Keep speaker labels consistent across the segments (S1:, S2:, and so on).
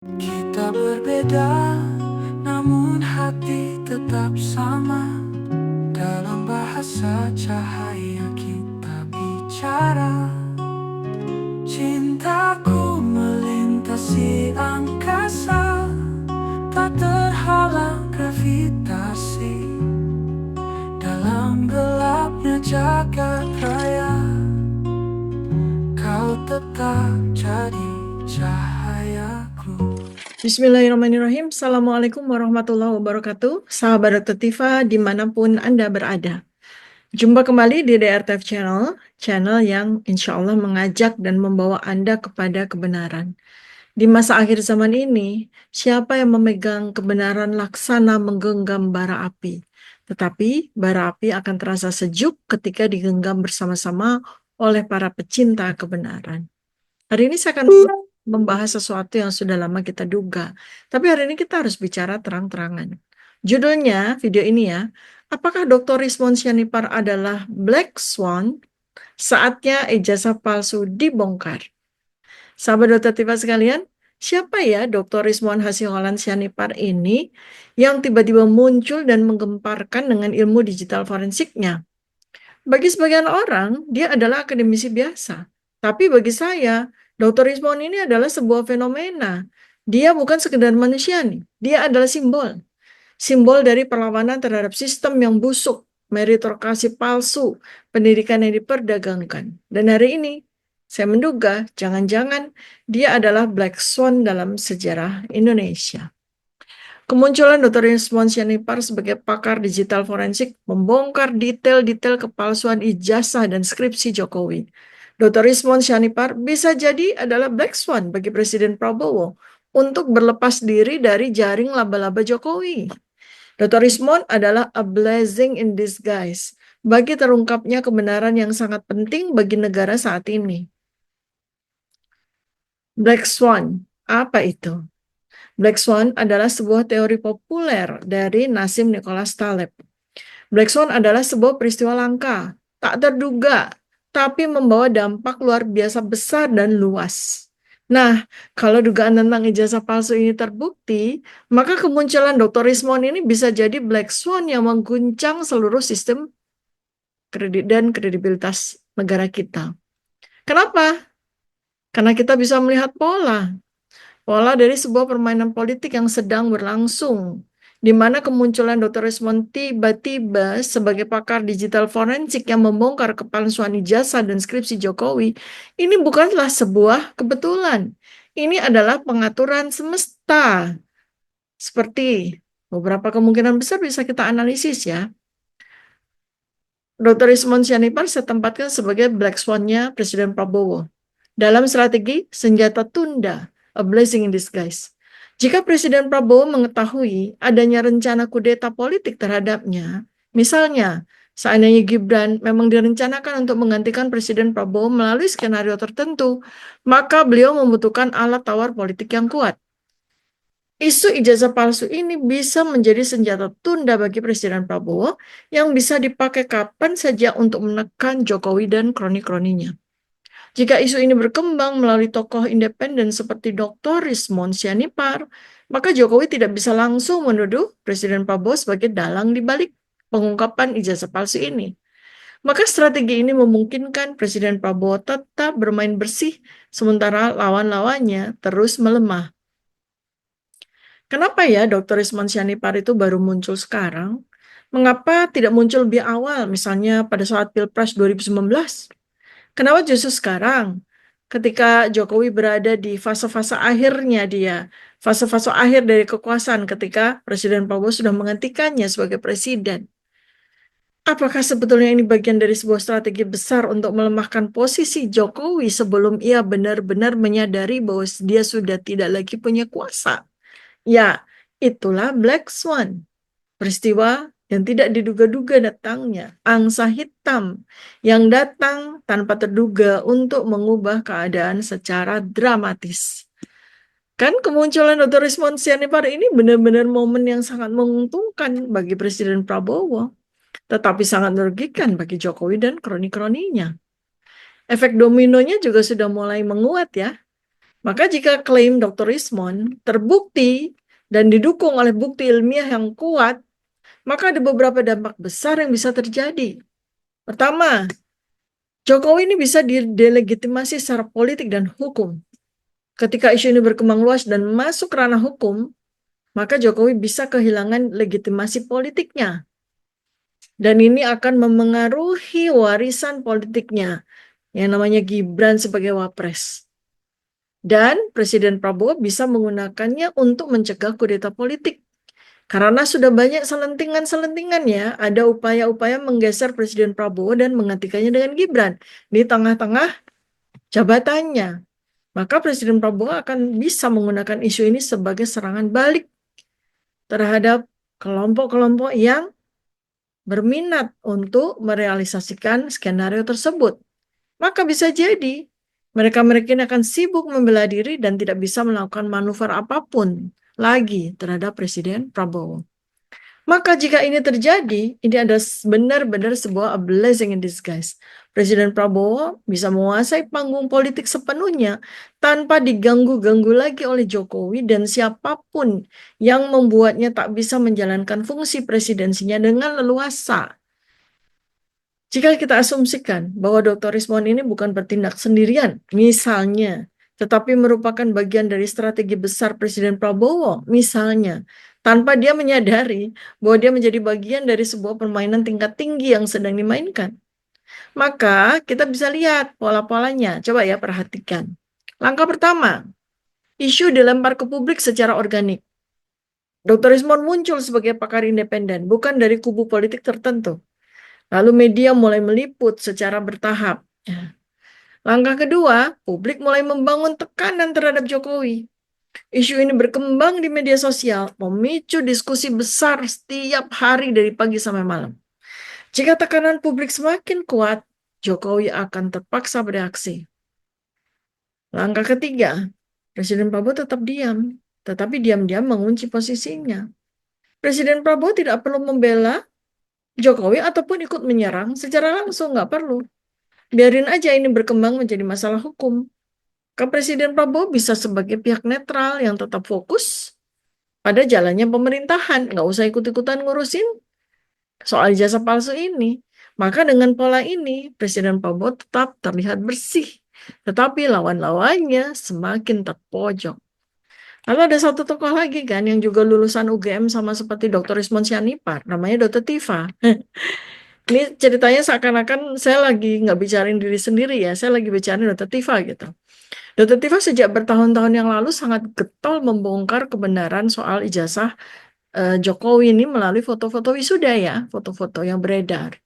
S1: Kita berbeda, namun hati tetap sama. Dalam bahasa cahaya kita bicara. Cintaku melintasi angkasa, tak terhalang gravitasi. Dalam gelapnya jagat raya, kau tetap jadi cahayaku.
S2: Bismillahirrahmanirrahim. Assalamualaikum warahmatullahi wabarakatuh. Sahabat Dr. Tifa dimanapun Anda berada. Jumpa kembali di DRTF Channel, channel yang insya Allah mengajak dan membawa Anda kepada kebenaran. Di masa akhir zaman ini, siapa yang memegang kebenaran laksana menggenggam bara api. Tetapi bara api akan terasa sejuk ketika digenggam bersama-sama oleh para pecinta kebenaran. Hari ini saya akan membahas sesuatu yang sudah lama kita duga. Tapi hari ini kita harus bicara terang-terangan. Judulnya video ini ya, apakah Dr. Rizwan Syarifar adalah Black Swan? Saatnya ijazah palsu dibongkar. Sahabat Dr. Tifa sekalian, siapa ya Dr. Rizwan Hasiholan Syarifar ini yang tiba-tiba muncul dan menggemparkan dengan ilmu digital forensiknya? Bagi sebagian orang, dia adalah akademisi biasa. Tapi bagi saya, Dr. Rizwan ini adalah sebuah fenomena. Dia bukan sekedar manusia nih. Dia adalah simbol. Simbol dari perlawanan terhadap sistem yang busuk, meritokrasi palsu, pendidikan yang diperdagangkan. Dan hari ini, saya menduga jangan-jangan dia adalah Black Swan dalam sejarah Indonesia. Kemunculan Dr. Rizwan Syarifar sebagai pakar digital forensik membongkar detail-detail kepalsuan ijazah dan skripsi Jokowi. Dr. Rizwan Syarifar bisa jadi adalah Black Swan bagi Presiden Prabowo untuk berlepas diri dari jaring laba-laba Jokowi. Dr. Rizwan adalah a blessing in disguise bagi terungkapnya kebenaran yang sangat penting bagi negara saat ini. Black Swan, apa itu? Black Swan adalah sebuah teori populer dari Nassim Nicholas Taleb. Black Swan adalah sebuah peristiwa langka, tak terduga, tapi membawa dampak luar biasa besar dan luas. Nah, kalau dugaan tentang ijazah palsu ini terbukti, maka kemunculan Dr. Rizwan ini bisa jadi Black Swan yang mengguncang seluruh sistem kredit dan kredibilitas negara kita. Kenapa? Karena kita bisa melihat pola dari sebuah permainan politik yang sedang berlangsung, di mana kemunculan Dr. Rizwan tiba-tiba sebagai pakar digital forensik yang membongkar kepalsuan ijazah dan skripsi Jokowi, ini bukanlah sebuah kebetulan. Ini adalah pengaturan semesta. Seperti beberapa kemungkinan besar bisa kita analisis ya. Dr. Rizwan Syarifar saya tempatkan sebagai Black Swan-nya Presiden Prabowo. Dalam strategi senjata tunda, a blessing in disguise. Jika Presiden Prabowo mengetahui adanya rencana kudeta politik terhadapnya, misalnya seandainya Gibran memang direncanakan untuk menggantikan Presiden Prabowo melalui skenario tertentu, maka beliau membutuhkan alat tawar politik yang kuat. Isu ijazah palsu ini bisa menjadi senjata tunda bagi Presiden Prabowo yang bisa dipakai kapan saja untuk menekan Jokowi dan kroni-kroninya. Jika isu ini berkembang melalui tokoh independen seperti Dr. Rizwan Syarifar, maka Jokowi tidak bisa langsung menuduh Presiden Prabowo sebagai dalang di balik pengungkapan ijazah palsu ini. Maka strategi ini memungkinkan Presiden Prabowo tetap bermain bersih sementara lawan-lawannya terus melemah. Kenapa ya Dr. Rizwan Syarifar itu baru muncul sekarang? Mengapa tidak muncul lebih awal, misalnya pada saat Pilpres 2019? Kenapa justru sekarang? Ketika Jokowi berada di fase-fase akhirnya dia, fase-fase akhir dari kekuasaan ketika Presiden Prabowo sudah menggantikannya sebagai presiden. Apakah sebetulnya ini bagian dari sebuah strategi besar untuk melemahkan posisi Jokowi sebelum ia benar-benar menyadari bahwa dia sudah tidak lagi punya kuasa? Ya, itulah Black Swan. Peristiwa yang tidak diduga-duga datangnya, angsa hitam yang datang tanpa terduga untuk mengubah keadaan secara dramatis. Kan kemunculan Dr. Rizwan Syarifar ini benar-benar momen yang sangat menguntungkan bagi Presiden Prabowo, tetapi sangat merugikan bagi Jokowi dan kroni-kroninya. Efek dominonya juga sudah mulai menguat ya. Maka jika klaim Dr. Rismond terbukti dan didukung oleh bukti ilmiah yang kuat, maka ada beberapa dampak besar yang bisa terjadi. Pertama, Jokowi ini bisa didelegitimasi secara politik dan hukum. Ketika isu ini berkembang luas dan masuk ranah hukum, maka Jokowi bisa kehilangan legitimasi politiknya. Dan ini akan memengaruhi warisan politiknya, yang namanya Gibran sebagai wapres. Dan Presiden Prabowo bisa menggunakannya untuk mencegah kudeta politik. Karena sudah banyak selentingan-selentingan ya, ada upaya-upaya menggeser Presiden Prabowo dan menggantikannya dengan Gibran di tengah-tengah jabatannya. Maka Presiden Prabowo akan bisa menggunakan isu ini sebagai serangan balik terhadap kelompok-kelompok yang berminat untuk merealisasikan skenario tersebut. Maka bisa jadi mereka-mereka ini akan sibuk membela diri dan tidak bisa melakukan manuver apapun lagi terhadap Presiden Prabowo. Maka jika ini terjadi, ini adalah benar-benar sebuah blessing in disguise. Presiden Prabowo bisa menguasai panggung politik sepenuhnya tanpa diganggu-ganggu lagi oleh Jokowi dan siapapun yang membuatnya tak bisa menjalankan fungsi presidensinya dengan leluasa. Jika kita asumsikan bahwa Dr. Rismond ini bukan bertindak sendirian, misalnya, tetapi merupakan bagian dari strategi besar Presiden Prabowo, misalnya, tanpa dia menyadari bahwa dia menjadi bagian dari sebuah permainan tingkat tinggi yang sedang dimainkan. Maka kita bisa lihat pola-polanya. Coba ya perhatikan. Langkah pertama, isu dilempar ke publik secara organik. Dr. Rismond muncul sebagai pakar independen, bukan dari kubu politik tertentu. Lalu media mulai meliput secara bertahap. Ya. Langkah kedua, publik mulai membangun tekanan terhadap Jokowi. Isu ini berkembang di media sosial, memicu diskusi besar setiap hari dari pagi sampai malam. Jika tekanan publik semakin kuat, Jokowi akan terpaksa bereaksi. Langkah ketiga, Presiden Prabowo tetap diam, tetapi diam-diam mengunci posisinya. Presiden Prabowo tidak perlu membela Jokowi ataupun ikut menyerang secara langsung, nggak perlu. Biarin aja ini berkembang menjadi masalah hukum. Presiden Prabowo bisa sebagai pihak netral yang tetap fokus pada jalannya pemerintahan. Nggak usah ikut-ikutan ngurusin soal ijazah palsu ini. Maka dengan pola ini, Presiden Prabowo tetap terlihat bersih. Tetapi lawan-lawannya semakin terpojok. Lalu ada satu tokoh lagi kan yang juga lulusan UGM sama seperti Dr. Rismond Sianipar, namanya Dr. Tifa. Ini ceritanya seakan-akan saya lagi nggak bicarain diri sendiri ya, saya lagi bicarain Dr. Tifa gitu. Dr. Tifa sejak bertahun-tahun yang lalu sangat getol membongkar kebenaran soal ijazah Jokowi ini melalui foto-foto wisuda ya, foto-foto yang beredar.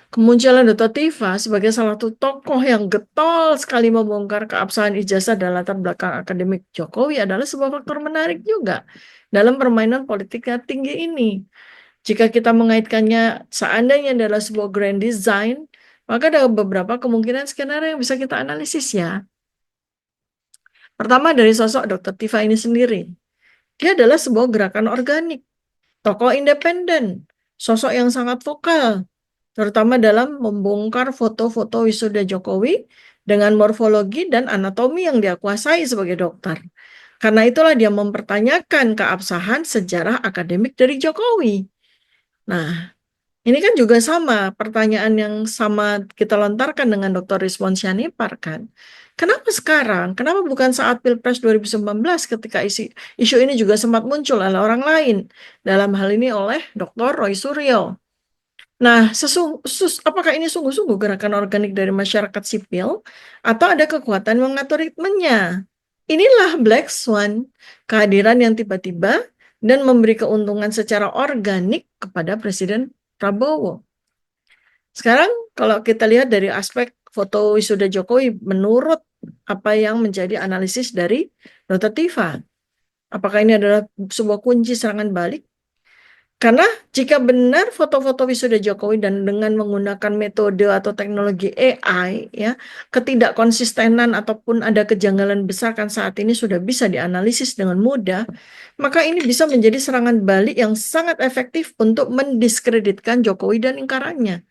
S2: Kemunculan Dr. Tifa sebagai salah satu tokoh yang getol sekali membongkar keabsahan ijazah dan latar belakang akademik Jokowi adalah sebuah faktor menarik juga dalam permainan politika tinggi ini. Jika kita mengaitkannya seandainya adalah sebuah grand design, maka ada beberapa kemungkinan skenario yang bisa kita analisis ya. Pertama dari sosok Dr. Tifa ini sendiri. Dia adalah sebuah gerakan organik, tokoh independen, sosok yang sangat vokal, terutama dalam membongkar foto-foto wisuda Jokowi dengan morfologi dan anatomi yang dia kuasai sebagai dokter. Karena itulah dia mempertanyakan keabsahan sejarah akademik dari Jokowi. Nah, ini kan juga sama, pertanyaan yang sama kita lontarkan dengan Dr. Rismond Sianipar kan. Kenapa sekarang? Kenapa bukan saat Pilpres 2019 ketika isu ini juga sempat muncul oleh orang lain? Dalam hal ini oleh Dr. Roy Suryo. Nah, apakah ini sungguh-sungguh gerakan organik dari masyarakat sipil atau ada kekuatan yang mengatur ritmenya? Inilah Black Swan, kehadiran yang tiba-tiba dan memberi keuntungan secara organik kepada Presiden Prabowo. Sekarang kalau kita lihat dari aspek foto wisuda Jokowi menurut apa yang menjadi analisis dari Dr. Tifa, apakah ini adalah sebuah kunci serangan balik? Karena jika benar foto-foto wisuda Jokowi dan dengan menggunakan metode atau teknologi AI, ya, ketidakkonsistenan ataupun ada kejanggalan besar kan saat ini sudah bisa dianalisis dengan mudah, maka ini bisa menjadi serangan balik yang sangat efektif untuk mendiskreditkan Jokowi dan lingkarannya.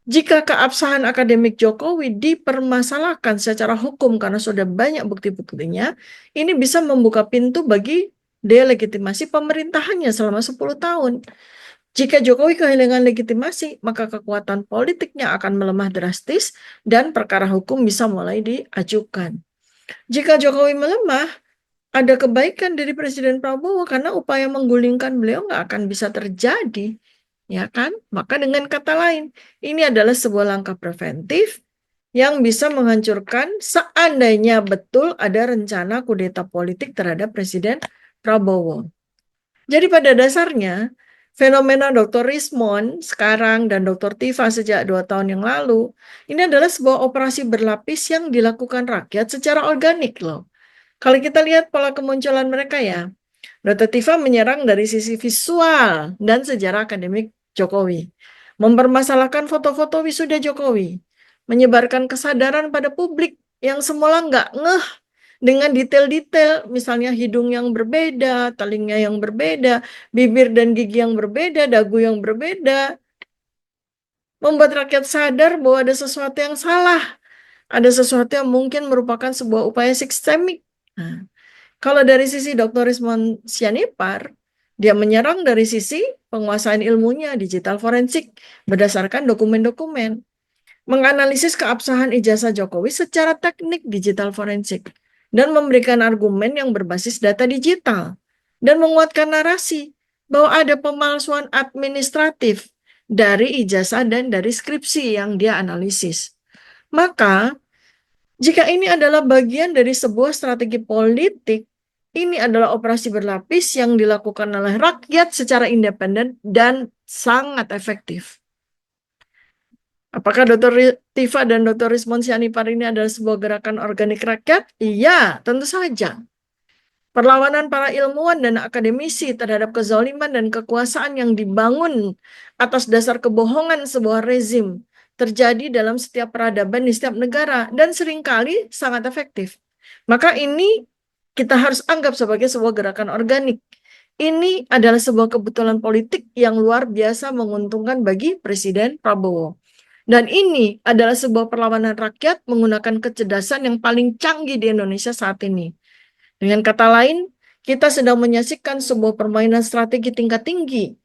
S2: Jika keabsahan akademik Jokowi dipermasalahkan secara hukum karena sudah banyak bukti-buktinya, ini bisa membuka pintu bagi delegitimasi pemerintahannya selama 10 tahun. Jika Jokowi kehilangan legitimasi, maka kekuatan politiknya akan melemah drastis dan perkara hukum bisa mulai diajukan. Jika Jokowi melemah, ada kebaikan dari Presiden Prabowo karena upaya menggulingkan beliau nggak akan bisa terjadi, ya kan? Maka dengan kata lain, ini adalah sebuah langkah preventif yang bisa menghancurkan seandainya betul ada rencana kudeta politik terhadap Presiden Prabowo. Jadi pada dasarnya, fenomena Dr. Rismond sekarang dan Dr. Tifa sejak 2 tahun yang lalu, ini adalah sebuah operasi berlapis yang dilakukan rakyat secara organik loh. Kalau kita lihat pola kemunculan mereka ya, Dr. Tifa menyerang dari sisi visual dan sejarah akademik Jokowi, mempermasalahkan foto-foto wisuda Jokowi, menyebarkan kesadaran pada publik yang semula nggak ngeh dengan detail-detail, misalnya hidung yang berbeda, telinga yang berbeda, bibir dan gigi yang berbeda, dagu yang berbeda, membuat rakyat sadar bahwa ada sesuatu yang salah, ada sesuatu yang mungkin merupakan sebuah upaya sistemik. Nah, kalau dari sisi Dr. Rismond Sianipar, dia menyerang dari sisi penguasaan ilmunya digital forensik berdasarkan dokumen-dokumen, menganalisis keabsahan ijazah Jokowi secara teknik digital forensik, dan memberikan argumen yang berbasis data digital, dan menguatkan narasi bahwa ada pemalsuan administratif dari ijazah dan dari skripsi yang dia analisis. Maka, jika ini adalah bagian dari sebuah strategi politik, ini adalah operasi berlapis yang dilakukan oleh rakyat secara independen dan sangat efektif. Apakah Dr. Tifa dan Dr. Rismond Sianipar ini adalah sebuah gerakan organik rakyat? Iya, tentu saja. Perlawanan para ilmuwan dan akademisi terhadap kezaliman dan kekuasaan yang dibangun atas dasar kebohongan sebuah rezim terjadi dalam setiap peradaban di setiap negara dan seringkali sangat efektif. Maka ini kita harus anggap sebagai sebuah gerakan organik. Ini adalah sebuah kebetulan politik yang luar biasa menguntungkan bagi Presiden Prabowo. Dan ini adalah sebuah perlawanan rakyat menggunakan kecerdasan yang paling canggih di Indonesia saat ini. Dengan kata lain, kita sedang menyaksikan sebuah permainan strategi tingkat tinggi,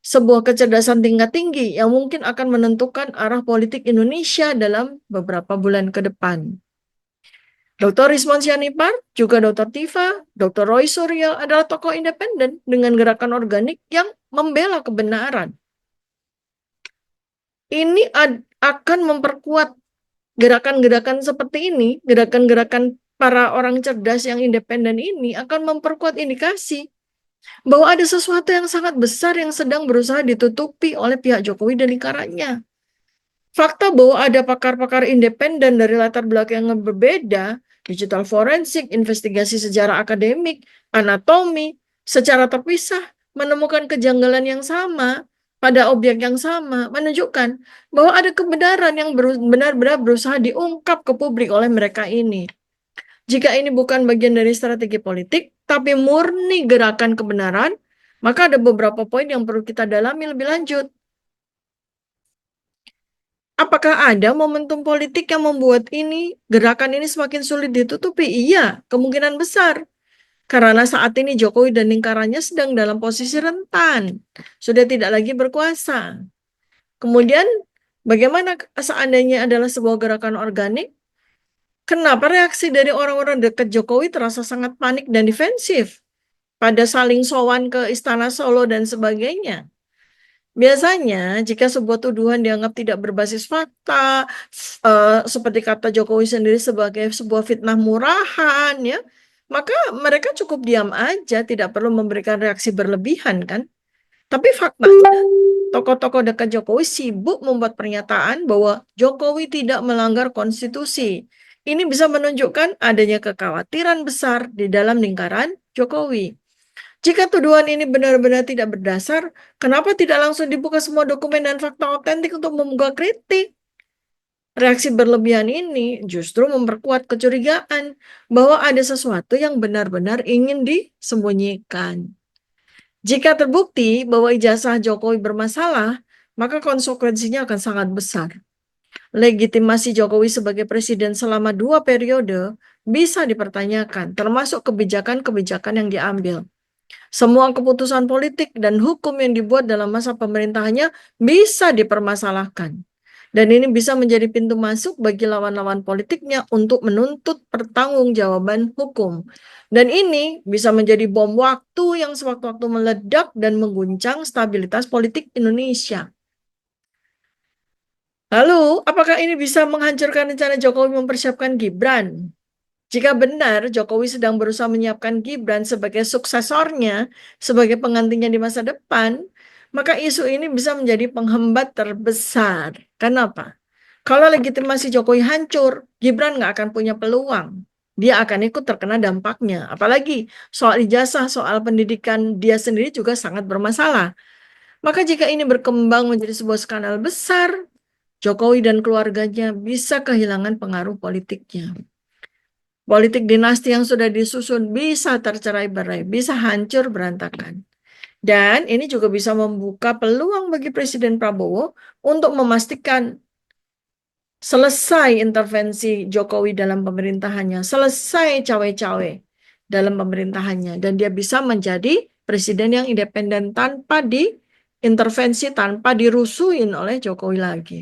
S2: sebuah kecerdasan tingkat tinggi yang mungkin akan menentukan arah politik Indonesia dalam beberapa bulan ke depan. Dr. Rismond Sianipar, juga Dr. Tifa, Dr. Roy Suryo adalah tokoh independen dengan gerakan organik yang membela kebenaran. Ini akan memperkuat gerakan-gerakan seperti ini, gerakan-gerakan para orang cerdas yang independen ini akan memperkuat indikasi bahwa ada sesuatu yang sangat besar yang sedang berusaha ditutupi oleh pihak Jokowi dan lingkarannya. Fakta bahwa ada pakar-pakar independen dari latar belakang yang berbeda, digital forensik, investigasi sejarah akademik, anatomi, secara terpisah menemukan kejanggalan yang sama pada objek yang sama, menunjukkan bahwa ada kebenaran yang benar-benar berusaha diungkap ke publik oleh mereka ini. Jika ini bukan bagian dari strategi politik, tapi murni gerakan kebenaran, maka ada beberapa poin yang perlu kita dalami lebih lanjut. Apakah ada momentum politik yang membuat gerakan ini semakin sulit ditutupi? Iya, kemungkinan besar. Karena saat ini Jokowi dan lingkarannya sedang dalam posisi rentan, sudah tidak lagi berkuasa. Kemudian, bagaimana seandainya adalah sebuah gerakan organik? Kenapa reaksi dari orang-orang dekat Jokowi terasa sangat panik dan defensif pada saling sowan ke Istana Solo dan sebagainya? Biasanya, jika sebuah tuduhan dianggap tidak berbasis fakta, seperti kata Jokowi sendiri sebagai sebuah fitnah murahan, ya, maka mereka cukup diam aja, tidak perlu memberikan reaksi berlebihan, kan? Tapi faktanya, tokoh-tokoh dekat Jokowi sibuk membuat pernyataan bahwa Jokowi tidak melanggar konstitusi. Ini bisa menunjukkan adanya kekhawatiran besar di dalam lingkaran Jokowi. Jika tuduhan ini benar-benar tidak berdasar, kenapa tidak langsung dibuka semua dokumen dan fakta otentik untuk membuka kritik? Reaksi berlebihan ini justru memperkuat kecurigaan bahwa ada sesuatu yang benar-benar ingin disembunyikan. Jika terbukti bahwa ijazah Jokowi bermasalah, maka konsekuensinya akan sangat besar. Legitimasi Jokowi sebagai presiden selama 2 periode bisa dipertanyakan, termasuk kebijakan-kebijakan yang diambil. Semua keputusan politik dan hukum yang dibuat dalam masa pemerintahannya bisa dipermasalahkan. Dan ini bisa menjadi pintu masuk bagi lawan-lawan politiknya untuk menuntut pertanggungjawaban hukum. Dan ini bisa menjadi bom waktu yang sewaktu-waktu meledak dan mengguncang stabilitas politik Indonesia. Lalu, apakah ini bisa menghancurkan rencana Jokowi mempersiapkan Gibran? Jika benar Jokowi sedang berusaha menyiapkan Gibran sebagai suksesornya, sebagai penggantinya di masa depan, maka isu ini bisa menjadi penghambat terbesar. Kenapa? Kalau legitimasi Jokowi hancur, Gibran nggak akan punya peluang. Dia akan ikut terkena dampaknya. Apalagi soal ijazah, soal pendidikan dia sendiri juga sangat bermasalah. Maka jika ini berkembang menjadi sebuah skandal besar, Jokowi dan keluarganya bisa kehilangan pengaruh politiknya. Politik dinasti yang sudah disusun bisa tercerai-berai, bisa hancur berantakan. Dan ini juga bisa membuka peluang bagi Presiden Prabowo untuk memastikan selesai intervensi Jokowi dalam pemerintahannya, selesai cawe-cawe dalam pemerintahannya. Dan dia bisa menjadi presiden yang independen tanpa diintervensi, tanpa dirusuhin oleh Jokowi lagi.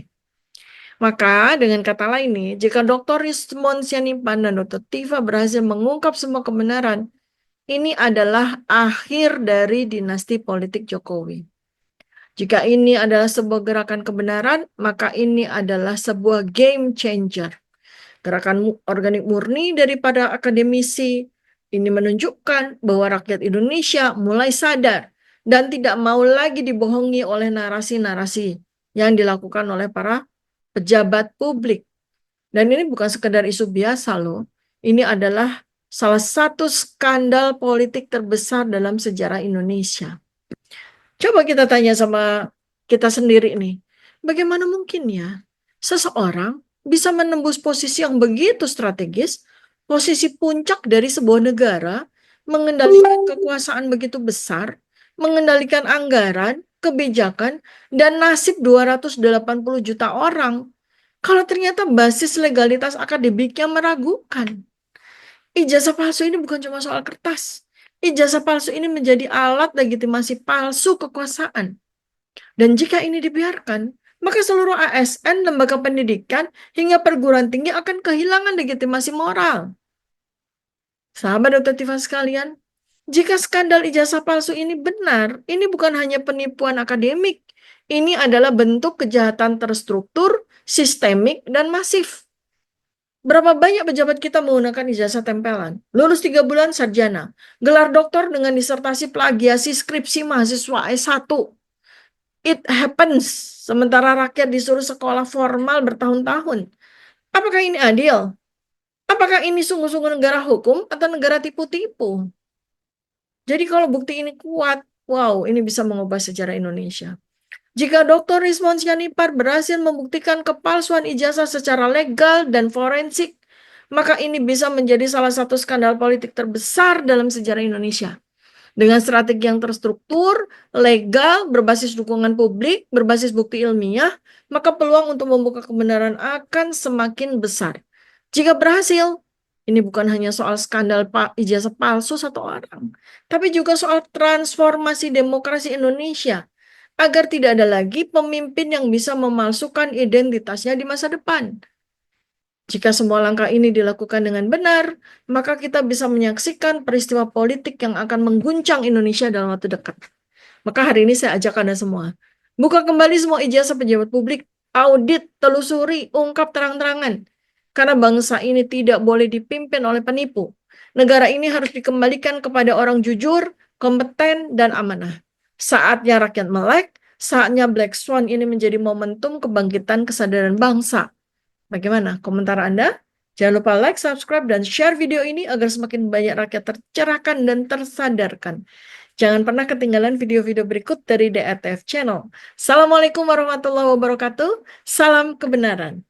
S2: Maka dengan kata lain nih, jika Dr. Rismond Sianipan dan Dr. Tiva berhasil mengungkap semua kebenaran, ini adalah akhir dari dinasti politik Jokowi. Jika ini adalah sebuah gerakan kebenaran, maka ini adalah sebuah game changer. Gerakan organik murni daripada akademisi ini menunjukkan bahwa rakyat Indonesia mulai sadar dan tidak mau lagi dibohongi oleh narasi-narasi yang dilakukan oleh para pejabat publik. Dan ini bukan sekedar isu biasa loh. Ini adalah salah satu skandal politik terbesar dalam sejarah Indonesia. Coba kita tanya sama kita sendiri nih. Bagaimana mungkin ya seseorang bisa menembus posisi yang begitu strategis, posisi puncak dari sebuah negara, mengendalikan kekuasaan begitu besar, mengendalikan anggaran, kebijakan, dan nasib 280 juta orang. Kalau ternyata basis legalitas akademiknya meragukan. Ijazah palsu ini bukan cuma soal kertas. Ijazah palsu ini menjadi alat legitimasi palsu kekuasaan. Dan jika ini dibiarkan, maka seluruh ASN, lembaga pendidikan, hingga perguruan tinggi akan kehilangan legitimasi moral. Sahabat Dr. Tifa sekalian, jika skandal ijazah palsu ini benar, ini bukan hanya penipuan akademik. Ini adalah bentuk kejahatan terstruktur, sistemik, dan masif. Berapa banyak pejabat kita menggunakan ijazah tempelan? Lulus 3 bulan sarjana. Gelar doktor dengan disertasi plagiasi skripsi mahasiswa S1. It happens. Sementara rakyat disuruh sekolah formal bertahun-tahun. Apakah ini adil? Apakah ini sungguh-sungguh negara hukum atau negara tipu-tipu? Jadi kalau bukti ini kuat, wow, ini bisa mengubah sejarah Indonesia. Jika Dr. Rismond Sianipar berhasil membuktikan kepalsuan ijazah secara legal dan forensik, maka ini bisa menjadi salah satu skandal politik terbesar dalam sejarah Indonesia. Dengan strategi yang terstruktur, legal, berbasis dukungan publik, berbasis bukti ilmiah, maka peluang untuk membuka kebenaran akan semakin besar. Jika berhasil, ini bukan hanya soal skandal ijazah palsu satu orang, tapi juga soal transformasi demokrasi Indonesia agar tidak ada lagi pemimpin yang bisa memalsukan identitasnya di masa depan. Jika semua langkah ini dilakukan dengan benar, maka kita bisa menyaksikan peristiwa politik yang akan mengguncang Indonesia dalam waktu dekat. Maka hari ini saya ajak Anda semua, buka kembali semua ijazah pejabat publik, audit, telusuri, ungkap terang-terangan. Karena bangsa ini tidak boleh dipimpin oleh penipu. Negara ini harus dikembalikan kepada orang jujur, kompeten, dan amanah. Saatnya rakyat melek, saatnya Black Swan ini menjadi momentum kebangkitan kesadaran bangsa. Bagaimana komentar Anda? Jangan lupa like, subscribe, dan share video ini agar semakin banyak rakyat tercerahkan dan tersadarkan. Jangan pernah ketinggalan video-video berikut dari DRTF Channel. Assalamualaikum warahmatullahi wabarakatuh. Salam kebenaran.